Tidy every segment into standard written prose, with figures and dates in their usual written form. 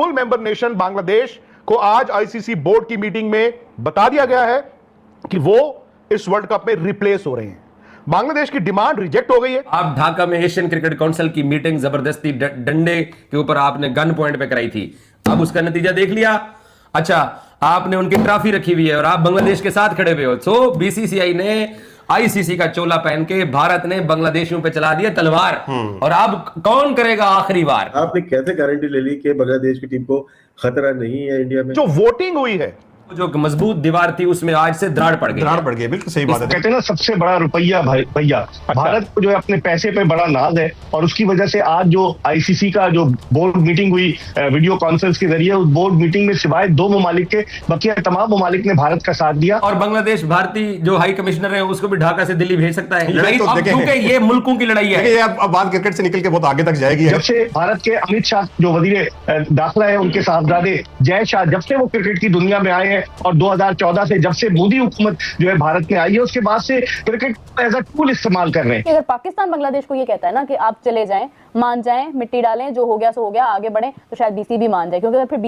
Full member nation Bangladesh को आज ICC board की मीटिंग में बता दिया गया है कि वो इस वर्ल्ड कप में रिप्लेस हो रहे हैं। बांग्लादेश की डिमांड रिजेक्ट हो गई है। आप ढाका में एशियन क्रिकेट काउंसिल की मीटिंग जबरदस्ती डंडे के ऊपर आपने गन पॉइंट पे कराई थी, अब उसका नतीजा देख लिया। अच्छा, आपने उनकी ट्रॉफी रखी हुई है और आप बांग्लादेश के साथ खड़े हुए हो। सो बीसीसीआई ने आईसीसी का चोला पहन के भारत ने बांग्लादेशियों पे चला दिया तलवार, और अब कौन करेगा आखिरी बार? आपने कैसे गारंटी ले ली कि बांग्लादेश की टीम को खतरा नहीं है इंडिया में? जो वोटिंग हुई है, जो मजबूत दीवार थी उसमें आज से दरार पड़ गई। दरार पड़ गई, बिल्कुल सही बात है। कहते हैं ना, सबसे बड़ा रुपया भैया भारत को जो है अपने पैसे पे बड़ा नाज है, और उसकी वजह से आज जो आईसीसी का जो बोर्ड मीटिंग हुई वीडियो कॉन्फ्रेंस के जरिए, उस बोर्ड मीटिंग में सिवाय 2 ममालिक के बकिया तमाम ममालिक ने भारत का साथ दिया। और बांग्लादेश भारतीय जो हाई कमिश्नर है उसको भी ढाका से दिल्ली भेज सकता है। लड़ाई तो क्योंकि ये मुल्कों की लड़ाई है। ये अब बात क्रिकेट से निकल के बहुत आगे तक जाएगी। जब से भारत के अमित शाह जो वजीर दाखिला है, उनके साहबजादे जय शाह, जब से वो क्रिकेट की दुनिया में आए हैं, और 2014 से जब से मोदी हुकूमत जो है भारत में आई है, उसके बाद से क्रिकेट एज अ टूल इस्तेमाल कर रहे हैं। अगर पाकिस्तान बांग्लादेश को ये कहता है ना कि आप चले जाएं, मान जाएं, मिट्टी डालें, जो हो गया सो हो गया, आगे बढ़ें, तो शायद बीसीबी मान जाए। क्योंकि अगर फिर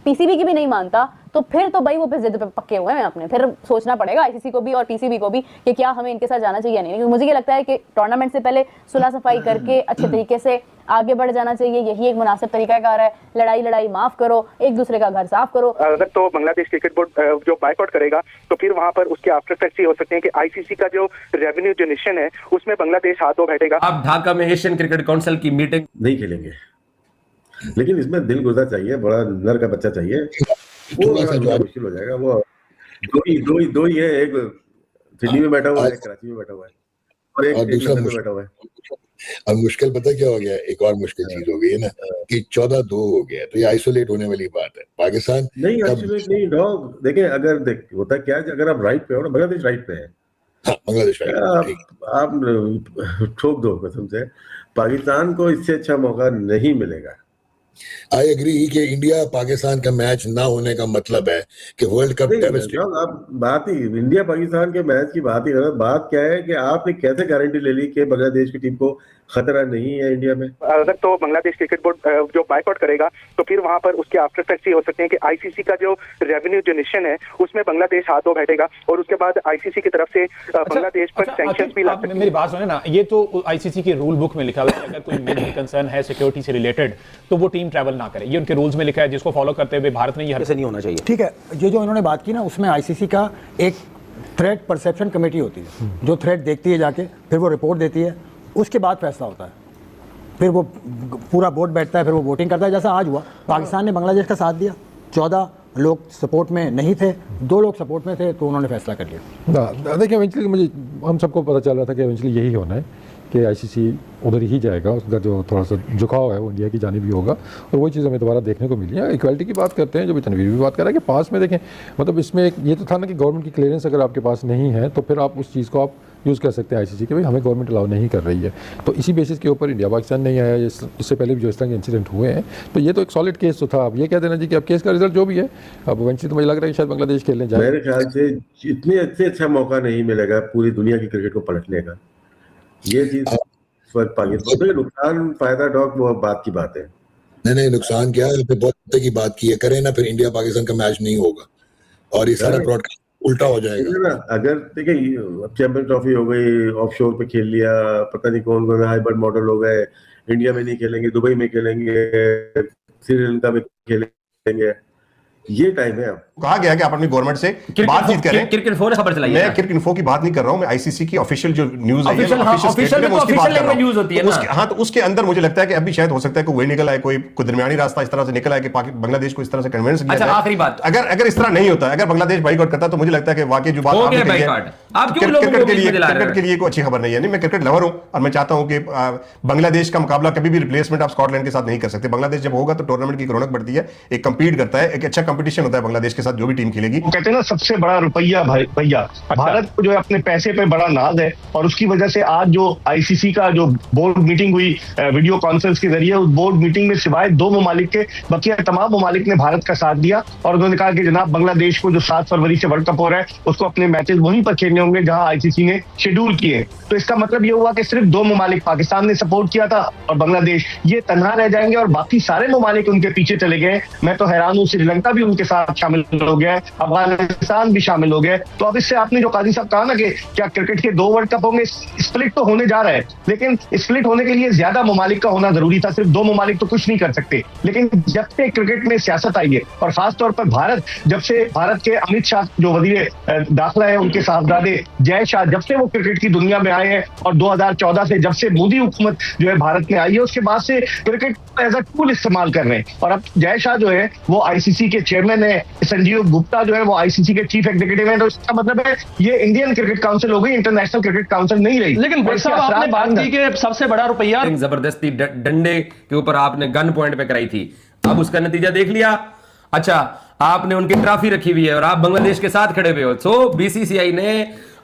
पीसीबी की भी नहीं मानता तो फिर तो भाई वो पे जिद पे पक्के हुए हैं अपने। फिर सोचना पड़ेगा आईसीसी को भी और पीसीबी को भी कि क्या हमें इनके साथ जाना चाहिए या नहीं। क्योंकि मुझे ये लगता है कि टूर्नामेंट से पहले सुलह सफाई करके अच्छे तरीके से आगे बढ़ जाना चाहिए। यही एक मुनासिब तरीकाकार है। लड़ाई माफ करो, एक दूसरे का घर साफ करो। अगर तो बांग्लादेश क्रिकेट बोर्ड जो बाइकआउट करेगा तो फिर वहां पर उसके आफ्टर इफेक्ट्स ये हो सकते हैं कि आईसीसी का जो रेवेन्यू जनरेशन है उसमें बांग्लादेश हाथ धो बैठेगा। अब ढाका में एशियन क्रिकेट काउंसिल की मीटिंग नहीं खेलेंगे, लेकिन इसमें दिल गुर्दा चाहिए, बड़ा नर का बच्चा चाहिए, वो मुश्किल हो जाएगा। वो दो ही है, एक दिल्ली में बैठा हुआ है, कराची में बैठा हुआ है, और एक लंदन में बैठा हुआ है। अब मुश्किल पता क्या हो गया, एक और मुश्किल चीज हो गई है ना कि 14-2 हो गया, तो ये आइसोलेट होने वाली बात है। पाकिस्तान नहीं आइसोलेट नहीं डॉग, देखें अगर होता क्या है, अगर आप राइट पे हो ना, बांग्लादेश राइट पे है, बांग्लादेश आप ठोक दो कसम से, पाकिस्तान को इससे अच्छा मौका नहीं मिलेगा। आई एग्री कि इंडिया पाकिस्तान का मैच ना होने का मतलब है कि वर्ल्ड कप आप बात ही इंडिया पाकिस्तान के मैच की बात ही कर, बात क्या है कि आपने कैसे गारंटी ले ली कि बांग्लादेश की टीम को खतरा नहीं है इंडिया में? अगर तो बांग्लादेश क्रिकेट बोर्ड जो बाइकआउट करेगा तो फिर वहां पर उसके आफ्टर इफेक्ट्स ये हो सकते हैं कि आईसीसी का जो रेवेन्यू जनरेशन है उसमें बांग्लादेश हाथ धो बैठेगा, और उसके बाद आईसीसी की तरफ से बांग्लादेश पर सैंक्शंस भी ला सकते हैं। मेरी बात सुने ना, ये तो आईसीसी की रूल बुक में लिखा हुआ है, अगर कोई मेजर कंसर्न है सिक्योरिटी से रिलेटेड तो वो टीम ट्रैवल ना करे। ये उनके रूल्स में लिखा है, जिसको फॉलो करते हुए भारत ने ये हरकत नहीं होना चाहिए। ठीक है, ये जो इन्होंने बात की ना, उसमें आईसीसी का एक थ्रेट परसेप्शन कमेटी होती है, जो थ्रेट देखती है जाके, फिर वो रिपोर्ट देती है, उसके बाद फैसला होता है, फिर वो पूरा बोर्ड बैठता है, फिर वो वोटिंग करता है। जैसा आज हुआ, पाकिस्तान ने बांग्लादेश का साथ दिया, 14 लोग सपोर्ट में नहीं थे, 2 लोग सपोर्ट में थे, तो उन्होंने फैसला कर लिया। देखिए इवेंचुअली मुझे हम सबको पता चल रहा था कि इवेंचुअली यही होना है कि आईसीसी उधर ही जाएगा, उसका जो थोड़ा सा झुकाव है वो इंडिया की जानिब भी होगा, और वही चीज़ हमें दोबारा देखने को मिली है। इक्वालिटी की बात करते हैं, जो तनवीर भी बात कर रहा है कि पास में देखें, मतलब इसमें ये तो था ना कि गवर्नमेंट की क्लियरेंस अगर आपके पास नहीं है तो फिर आप उस चीज़ को आप यूज़ कर सकते हैं आईसीसी के, भाई हमें गवर्नमेंट अलाउ नहीं कर रही है, तो इसी बेसिस के ऊपर इंडिया पाकिस्तान नहीं आया। इससे पहले भी जो इस तरह के इंसिडेंट हुए हैं, तो ये तो एक सॉलिड केस तो था। अब ये कह देना जी कि अब केस का रिजल्ट जो भी है, अब इवेंचुअली तो मुझे लग रहा है कि शायद बांग्लादेश खेलने जाए। मेरे ख्याल से इतने अच्छा मौका नहीं मिलेगा पूरी दुनिया की क्रिकेट को पलटने का। ये चीज पाकिस्तान नुकसान फायदा डॉग वो बात की बात है। नहीं नुकसान क्या है, बहुत की बात की है, करें ना, फिर इंडिया पाकिस्तान का मैच नहीं होगा और ये सारा ब्रॉडकास्ट उल्टा हो जाएगा। अगर देखिए चैंपियंस ट्रॉफी हो गई, ऑफशोर पे खेल लिया, पता नहीं कौन कौन हाइब्रिड मॉडल हो गए, इंडिया में नहीं खेलेंगे, दुबई में खेलेंगे, श्रीलंका में खेलेंगे, ये टाइम है। कहा गया कि आप अपनी गवर्नमेंट से बातचीत करें। क्रिकेट इन्फो ने खबर चलाई है। मैं क्रिकेट इन्फो की बात नहीं कर रहा हूं, मैं आईसीसी की ऑफिशियल जो न्यूज़ है, ऑफिशियल न्यूज़ होती है ना। हां, तो उसके अंदर मुझे लगता है कि अभी शायद हो सकता है कोई निकल आए, कोई दरमियानी रास्ता इस तरह से निकल आए कि बांग्लादेश को इस तरह से कन्विंस किया। अच्छा, आखिरी बात, अगर इस तरह नहीं होता, अगर बांग्लादेश बाइकआउट करता, तो मुझे लगता है कि वाकई जो बात आपने कही है, क्रिकेट के लिए कोई अच्छी खबर नहीं है। नहीं, मैं क्रिकेट लवर हूं और मैं चाहता हूं कि बांग्लादेश का मुकाबला कभी भी रिप्लेसमेंट आप स्कॉटलैंड के साथ नहीं कर सकते। बांग्लादेश जब होगा तो टूर्नामेंट की रौनक बढ़ती है, एक कंपीट करता है, एक अच्छा कंपटीशन होता है बांग्लादेश के साथ जो भी टीम खेलेगी। कहते हैं ना, सबसे बड़ा रुपया भैया भारत को जो है अपने पैसे पे बड़ा नाज है, और उसकी वजह से आज जो आईसीसी का जो बोर्ड मीटिंग हुई वीडियो कॉन्फ्रेंस के जरिए, उस बोर्ड मीटिंग में सिवाय 2 ममालिक के बकिया तमाम ममालिक ने भारत का साथ दिया, और उन्होंने कहा कि जनाब बांग्लादेश को जो 7 फरवरी से वर्ल्ड कप हो रहा है उसको अपने मैचेस वहीं पर खेलने होंगे जहां आईसीसी ने शेड्यूल किए। तो इसका मतलब ये हुआ कि सिर्फ 2 ममालिक, पाकिस्तान ने सपोर्ट किया था और बांग्लादेश, ये तन्हा रह जाएंगे और बाकी सारे ममालिक उनके पीछे चले गए। मैं तो हैरान हूँ, श्रीलंका भी उनके साथ शामिल हो गया है, अफगानिस्तान भी शामिल हो गया। तो अब इससे आपने जो काजी साहब कहा ना कि क्या क्रिकेट के 2 वर्ल्ड कप होंगे, स्प्लिट तो होने जा रहा है, लेकिन स्प्लिट होने के लिए ज्यादा ममालिक का होना जरूरी था। सिर्फ 2 ममालिक तो कुछ नहीं कर सकते। लेकिन जब से क्रिकेट में सियासत आई है और खासतौर पर जब से भारत के अमित शाह जो वजीर दाखिला है, उनके साहबजादे जय शाह, जब से वो क्रिकेट की दुनिया में आए हैं और 2014 से जब से मोदी हुकूमत जो है भारत में आई है, उसके बाद से क्रिकेट एज अ टूल इस्तेमाल कर रहे हैं। और अब जय शाह जो है वो आईसीसी के चेयरमैन है, संजीव गुप्ता जो है वो आईसीसी के चीफ एग्जीक्यूटिव है। तो इसका मतलब है ये इंडियन क्रिकेट काउंसिल हो गई, इंटरनेशनल क्रिकेट काउंसिल नहीं रही। लेकिन आपने बात की कि सबसे बड़ा रुपया जबरदस्ती डंडे के ऊपर आपने गन पॉइंट पे कराई थी, अब उसका नतीजा देख लिया। अच्छा, आपने उनकी ट्रॉफी रखी हुई है और आप बांग्लादेश के साथ खड़े हुए हो। सो बीसीसीआई ने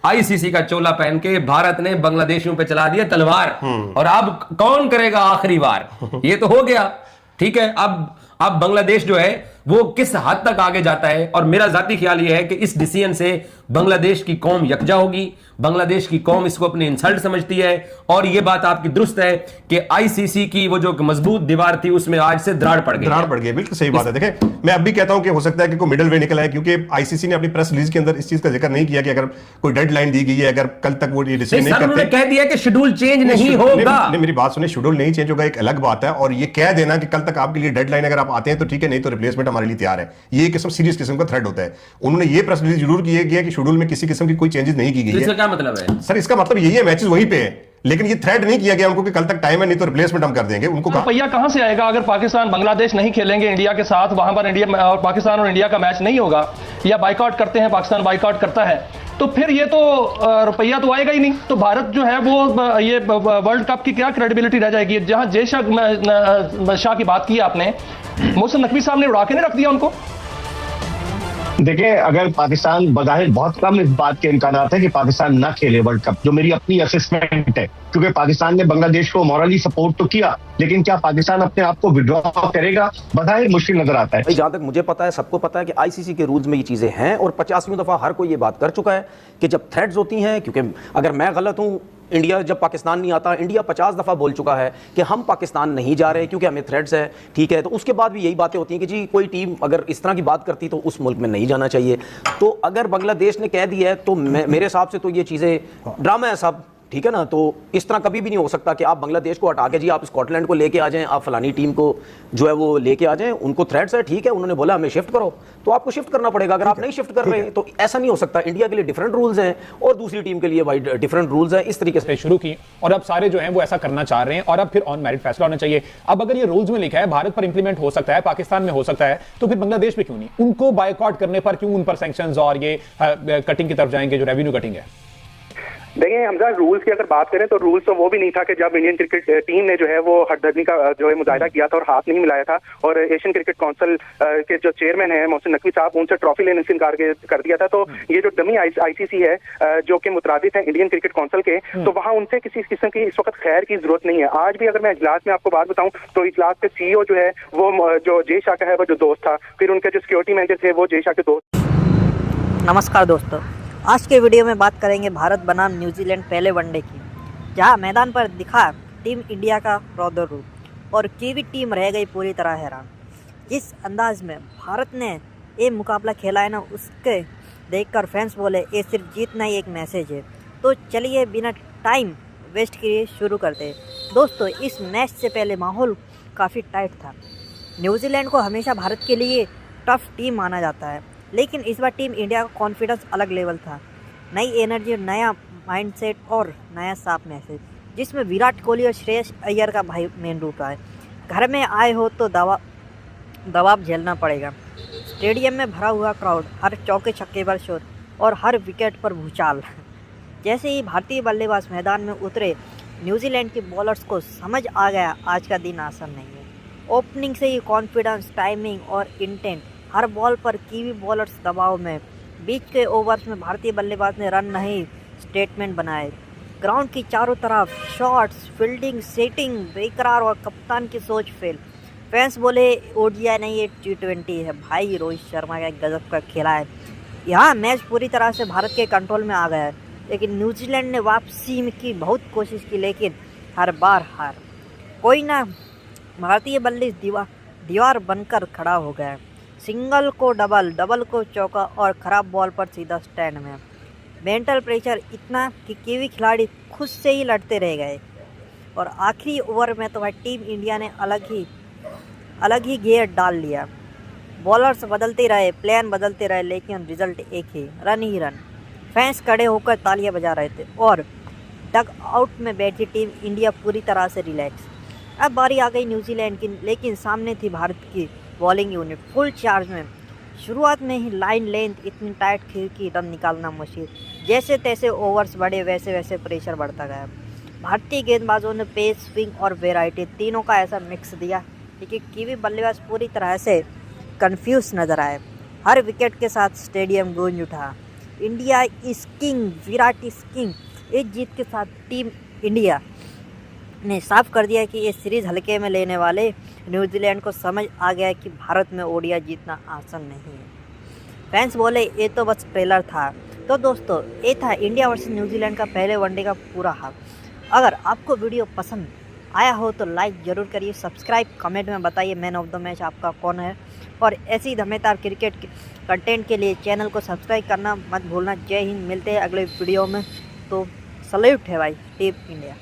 आईसीसी का चोला पहन के भारत ने बांग्लादेशियों पे चला दिया तलवार, और अब कौन करेगा आखिरी वार, ये तो हो गया। ठीक है, अब बांग्लादेश जो है वो किस हद तक आगे जाता है, और मेरा जाती ख्याल ये है कि इस डिसीजन से बांग्लादेश की कौम यकजा होगी, बांग्लादेश की कौम इसको अपनी इंसल्ट समझती है। और ये बात आपकी दुरुस्त है कि आईसीसी की वो जो मजबूत दीवार थी उसमें आज से दरार पड़ गई। बिल्कुल सही बात है। देखें, मैं अब भी कहता हूं कि हो सकता है कि कोई मिडिल वे निकला है, क्योंकि आईसीसी ने अपनी प्रेस रिलीज के अंदर इस चीज का जिक्र नहीं किया कि अगर कोई डेडलाइन दी गई है, अगर कल तक वो ये डिसीजन नहीं करते, कह दिया कि शेड्यूल चेंज नहीं होगा। मेरी बात सुनिए, शेड्यूल नहीं चेंज होगा एक अलग बात है, और ये कह देना कि कल तक आपके लिए डेडलाइन, अगर आप आते हैं तो ठीक है, नहीं तो रिप्लेसमेंट हमारे लिए तैयार है, ये किस्म सीरियस किस्म का थ्रेट होता है। उन्होंने ये प्रेस रिलीज जरूर की है कि शेड्यूल में किसी किस्म की कोई चेंजेस नहीं की गई है। इसका क्या मतलब है सर? इसका मतलब यही है, मैचेस वहीं पे है, लेकिन ये थ्रेट नहीं किया गया उनको कि कल तक टाइम है, नहीं तो रिप्लेसमेंट हम कर देंगे। उनको रुपया कहां से आएगा अगर पाकिस्तान बांग्लादेश नहीं खेलेंगे इंडिया के साथ, वहां पर इंडिया और पाकिस्तान और इंडिया का मैच नहीं होगा, या बाइकआउट करते हैं, पाकिस्तान बाइकआउट करता है, तो फिर ये तो रुपया तो आएगा ही नहीं। तो भारत जो है वो ये वर्ल्ड कप की क्या क्रेडिबिलिटी रह जाएगी? जहां जय शाह की बात की आपने, मोहसिन नकवी साहब ने उड़ा के नहीं रख दिया उनको। देखिए, अगर पाकिस्तान, बज़ाहिर बहुत कम इस बात के इम्कानात है कि पाकिस्तान ना खेले वर्ल्ड कप, जो मेरी अपनी असेसमेंट है, क्योंकि पाकिस्तान ने बांग्लादेश को मॉरली सपोर्ट तो किया, लेकिन क्या पाकिस्तान अपने आप को विड्रॉ करेगा, बज़ाहिर मुश्किल नजर आता है। जहां तक मुझे पता है, सबको पता है कि आईसीसी के रूल्स में ये चीजें हैं, और 50वीं दफा हर कोई ये बात कर चुका है कि जब थ्रेट्स होती हैं, क्योंकि अगर मैं गलत हूं, इंडिया जब पाकिस्तान नहीं आता, इंडिया 50 दफ़ा बोल चुका है कि हम पाकिस्तान नहीं जा रहे क्योंकि हमें थ्रेट्स है, ठीक है, तो उसके बाद भी यही बातें होती हैं कि जी कोई टीम अगर इस तरह की बात करती तो उस मुल्क में नहीं जाना चाहिए। तो अगर बांग्लादेश ने कह दिया है तो मेरे हिसाब से तो ये चीज़ें ड्रामा है सब, ठीक है ना। तो इस तरह कभी भी नहीं हो सकता कि आप बांग्लादेश को हटा के जी आप स्कॉटलैंड को लेके आ जाएं, आप फलानी टीम को जो है वो लेके आ जाएं, उनको थ्रेट्स है, ठीक है, उन्होंने बोला हमें शिफ्ट करो, तो आपको शिफ्ट करना पड़ेगा। अगर आप नहीं शिफ्ट कर रहे तो ऐसा नहीं हो सकता। इंडिया के लिए डिफरेंट रूल्स हैं और दूसरी टीम के लिए डिफरेंट रूल्स हैं, इस तरीके से शुरू की, और अब सारे जो हैं वो ऐसा करना चाह रहे हैं, और अब फिर ऑन मेरिट फैसला होना चाहिए। अब अगर ये रूल्स में लिखा है भारत पर इंप्लीमेंट हो सकता है, पाकिस्तान में हो सकता है, तो फिर बांग्लादेश पे क्यों नहीं? उनको बायकॉट करने पर क्यों उन पर सैंक्शंस और ये कटिंग की तरफ जाएंगे, जो रेवेन्यू कटिंग है? देखिए हमजा, रूल्स की अगर बात करें तो रूल्स तो वो भी नहीं था कि जब इंडियन क्रिकेट टीम ने जो है वो हटदर्मी का जो है मुजाहिरा किया था और हाथ नहीं मिलाया था, और एशियन क्रिकेट काउंसिल के जो चेयरमैन है मोहसिन नकवी साहब, उनसे ट्रॉफी लेने से इनकार कर दिया था। तो ये जो डमी आईसीसी है जो कि मुतरादिफ है इंडियन क्रिकेट काउंसिल के, तो वहाँ उनसे किसी किस्म की इस वक्त खैर की जरूरत नहीं है। आज भी अगर मैं इजलास में आपको बात बताऊं तो इजलास के CEO जो है वो जो जय शाह का है वो जो दोस्त था, फिर उनके जो सिक्योरिटी मैनेजर थे वो जय शाह के दोस्त। नमस्कार दोस्तों, आज के वीडियो में बात करेंगे भारत बनाम न्यूजीलैंड पहले वनडे की, जहां मैदान पर दिखा टीम इंडिया का रौद्र रूप और कीवी टीम रह गई पूरी तरह हैरान। जिस अंदाज में भारत ने ये मुकाबला खेला है ना, उसके देखकर फैंस बोले ये सिर्फ जीतना ही एक मैसेज है। तो चलिए बिना टाइम वेस्ट किए शुरू करते हैं। दोस्तों, इस मैच से पहले माहौल काफ़ी टाइट था। न्यूजीलैंड को हमेशा भारत के लिए टफ टीम माना जाता है, लेकिन इस बार टीम इंडिया का कॉन्फिडेंस अलग लेवल था। नई एनर्जी, नया माइंडसेट और नया साफ मैसेज, जिसमें विराट कोहली और श्रेयस अय्यर का भाई मेन रूप है। घर में आए हो तो दबाव झेलना पड़ेगा। स्टेडियम में भरा हुआ क्राउड, हर चौके छक्के पर शोर और हर विकेट पर भूचाल। जैसे ही भारतीय बल्लेबाज मैदान में उतरे, न्यूजीलैंड के बॉलर्स को समझ आ गया आज का दिन आसान नहीं है। ओपनिंग से ही कॉन्फिडेंस, टाइमिंग और इंटेंट, हर बॉल पर कीवी बॉलर्स दबाव में। बीच के ओवर्स में भारतीय बल्लेबाज ने रन नहीं स्टेटमेंट बनाए। ग्राउंड की चारों तरफ शॉट्स, फील्डिंग, सेटिंग बेकरार और कप्तान की सोच फेल। फैंस बोले ओडीआई नहीं, ये T20 है। भाई रोहित शर्मा का गजब का खेला है। यहाँ मैच पूरी तरह से भारत के कंट्रोल में आ गया है। लेकिन न्यूजीलैंड ने वापसी में की बहुत कोशिश की, लेकिन हर बार हार। कोई ना, भारतीय बल्लेबाज दीवार बनकर खड़ा हो गया। सिंगल को डबल, डबल को चौका और खराब बॉल पर सीधा स्टैंड में। मेंटल प्रेशर इतना कि कीवी खिलाड़ी खुद से ही लड़ते रह गए और आखिरी ओवर में तो भाई टीम इंडिया ने अलग ही गियर डाल लिया। बॉलर्स बदलते रहे, प्लान बदलते रहे, लेकिन रिजल्ट एक ही, रन ही रन। फैंस खड़े होकर तालियां बजा रहे थे और डग आउट में बैठी टीम इंडिया पूरी तरह से रिलैक्स। अब बारी आ गई न्यूजीलैंड की, लेकिन सामने थी भारत की बॉलिंग यूनिट फुल चार्ज में। शुरुआत में ही लाइन लेंथ इतनी टाइट थी कि रन निकालना मुश्किल। जैसे तैसे ओवर्स बढ़े वैसे वैसे प्रेशर बढ़ता गया। भारतीय गेंदबाजों ने पेस, स्विंग और वेराइटी तीनों का ऐसा मिक्स दिया कि कीवी बल्लेबाज पूरी तरह से कंफ्यूज नजर आए। हर विकेट के साथ स्टेडियम गूंज उठा। India is king, Virat is king. इस जीत के साथ टीम इंडिया ने साफ कर दिया कि ये सीरीज हल्के में लेने वाले न्यूजीलैंड को समझ आ गया कि भारत में ओडीआई जीतना आसान नहीं है। फैंस बोले ये तो बस ट्रेलर था। तो दोस्तों, ये था इंडिया वर्सेस न्यूजीलैंड का पहले वनडे का पूरा हाल। अगर आपको वीडियो पसंद आया हो तो लाइक ज़रूर करिए, सब्सक्राइब, कमेंट में बताइए मैन ऑफ द मैच आपका कौन है, और ऐसी धमाकेदार क्रिकेट कंटेंट के लिए चैनल को सब्सक्राइब करना मत भूलना। जय हिंद, मिलते हैं अगले वीडियो में। तो सैल्यूट है भाई टीम इंडिया।